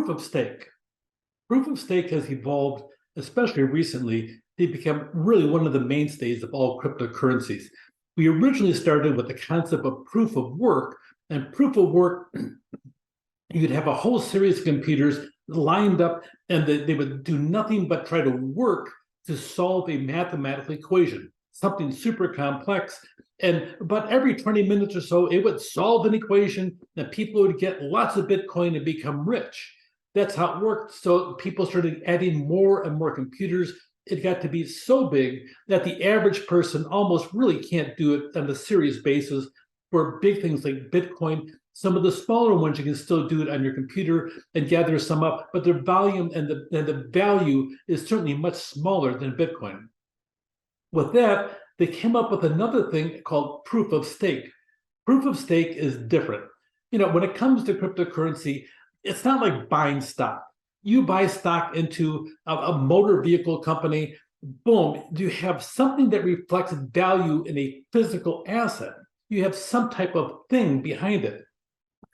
Proof of stake. Proof of stake has evolved, especially recently, to become really one of the mainstays of all cryptocurrencies. We originally started with the concept of proof of work, and proof of work, you'd have a whole series of computers lined up, and they would do nothing but try to work to solve a mathematical equation, something super complex. And about every 20 minutes or so, it would solve an equation, and people would get lots of Bitcoin and become rich. That's how it worked. So people started adding more and more computers. It got to be so big that the average person almost really can't do it on a serious basis. For big things like Bitcoin, some of the smaller ones, you can still do it on your computer and gather some up, but the volume and the value is certainly much smaller than Bitcoin. With that, they came up with another thing called proof of stake. Proof of stake is different. When it comes to cryptocurrency, it's not like buying stock. You buy stock into a motor vehicle company, boom, you have something that reflects value in a physical asset. You have some type of thing behind it.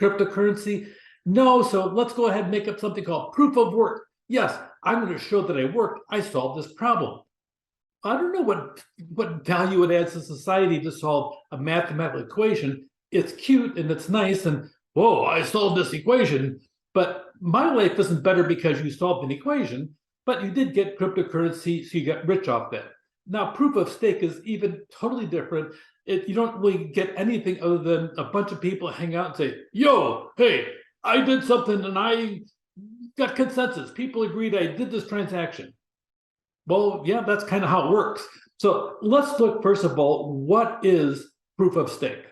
Cryptocurrency, no, so let's go ahead and make up something called proof of work. Yes, I'm going to show that I worked, I solved this problem. I don't know what value it adds to society to solve a mathematical equation. It's cute and it's nice, and whoa, I solved this equation. But my life isn't better because you solved an equation, but you did get cryptocurrency, so you got rich off that. Now, proof of stake is even totally different. You don't really get anything other than a bunch of people hang out and say, yo, hey, I did something and I got consensus. People agreed I did this transaction. Well, yeah, that's kind of how it works. So let's look, first of all, what is proof of stake?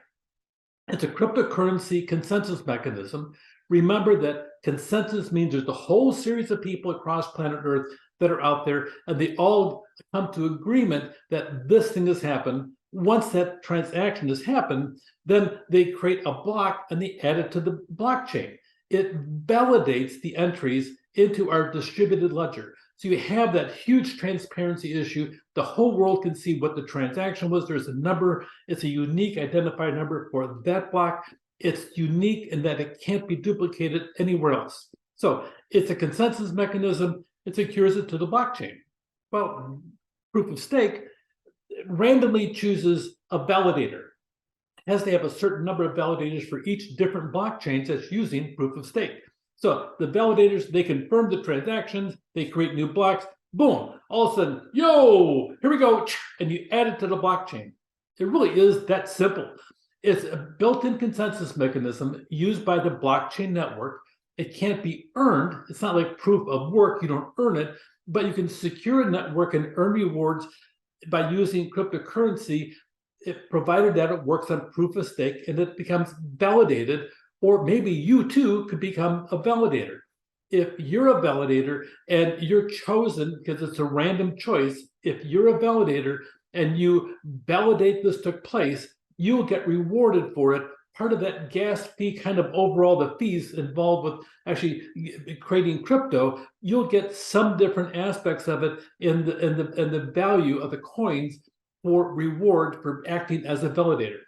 It's a cryptocurrency consensus mechanism. Remember that consensus means there's a whole series of people across planet Earth that are out there, and they all come to agreement that this thing has happened. Once that transaction has happened, then they create a block and they add it to the blockchain. It validates the entries into our distributed ledger. So you have that huge transparency issue. The whole world can see what the transaction was. There's a number. It's a unique identifier number for that block. It's unique in that it can't be duplicated anywhere else. So it's a consensus mechanism. It secures it to the blockchain. Well, proof of stake randomly chooses a validator. It has to have a certain number of validators for each different blockchains that's using proof of stake. So the validators, they confirm the transactions, they create new blocks, boom, all of a sudden, yo, here we go, and you add it to the blockchain. It really is that simple. It's a built-in consensus mechanism used by the blockchain network. It can't be earned. It's not like proof of work. You don't earn it, but you can secure a network and earn rewards by using cryptocurrency, provided that it works on proof of stake and it becomes validated. Or maybe you too could become a validator. If you're a validator and you're chosen because it's a random choice, if you're a validator and you validate this took place, you'll get rewarded for it. Part of that gas fee, kind of overall the fees involved with actually creating crypto, you'll get some different aspects of it in the value of the coins for reward for acting as a validator.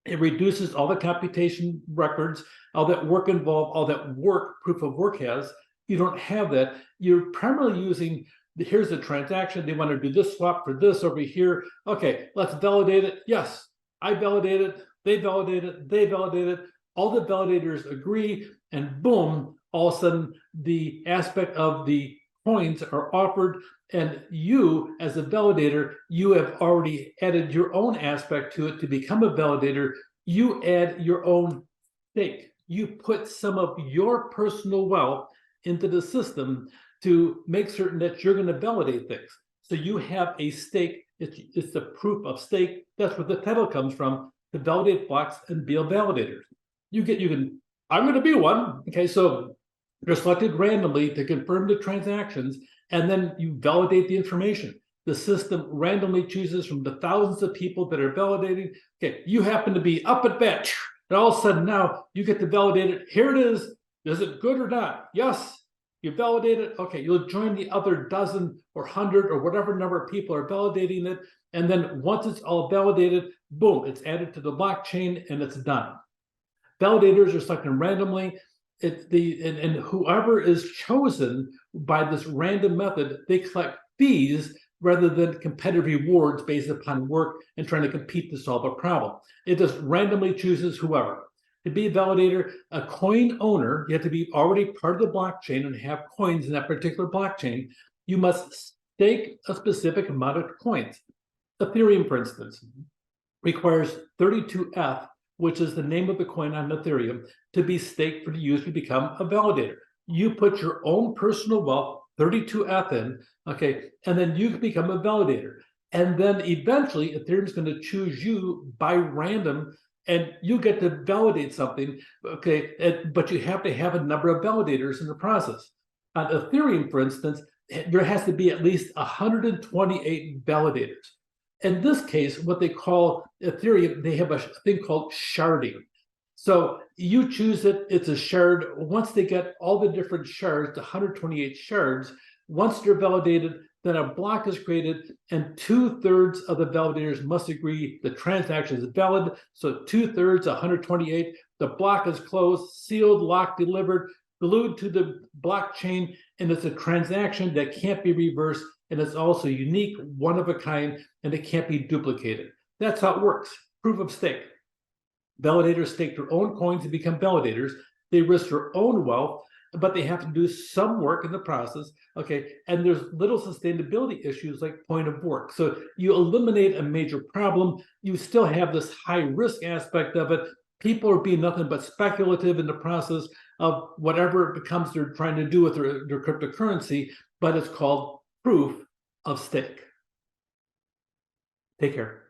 It reduces all the computation records, all that work involved, all that work proof of work has. You don't have that. You're primarily using, here's the transaction. They want to do this swap for this over here. Okay, let's validate it. Yes, I validate it. They validate it. They validate it. All the validators agree, and boom, all of a sudden the aspect of the coins are offered, and you as a validator, you have already added your own aspect to it. To become a validator, you add your own stake. You put some of your personal wealth into the system to make certain that you're going to validate things. So you have a stake. It's the proof of stake. That's where the title comes from, to validate blocks and be a validator. I'm going to be one. Okay, so they're selected randomly to confirm the transactions, and then you validate the information. The system randomly chooses from the thousands of people that are validating. Okay, you happen to be up at bat, and all of a sudden now you get to validate it. Here it is. Is it good or not? Yes. You validate it. Okay, you'll join the other dozen or 100 or whatever number of people are validating it. And then once it's all validated, boom, it's added to the blockchain and it's done. Validators are selected randomly. and whoever is chosen by this random method, they collect fees rather than competitive rewards based upon work and trying to compete to solve a problem. It just randomly chooses whoever. To be a validator, a coin owner, you have to be already part of the blockchain and have coins in that particular blockchain. You must stake a specific amount of coins. Ethereum, for instance, requires 32ETH, which is the name of the coin on Ethereum, to be staked for the user to become a validator. You put your own personal wealth, 32ETH in, okay, and then you can become a validator. And then eventually Ethereum is going to choose you by random, and you get to validate something, okay, but you have to have a number of validators in the process. On Ethereum, for instance, there has to be at least 128 validators. In this case, what they call Ethereum, they have a thing called sharding. So you choose it, it's a shard. Once they get all the different shards, 128 shards, once they're validated, then a block is created, and 2/3 of the validators must agree the transaction is valid. So 2/3, 128, the block is closed, sealed, locked, delivered, glued to the blockchain, and it's a transaction that can't be reversed, and it's also unique, one of a kind, and it can't be duplicated. That's how it works. Proof of stake. Validators stake their own coins to become validators. They risk their own wealth, but they have to do some work in the process, okay? And there's little sustainability issues like point of work. So you eliminate a major problem. You still have this high risk aspect of it. People are being nothing but speculative in the process of whatever it becomes they're trying to do with their cryptocurrency, but it's called proof of stake. Take care.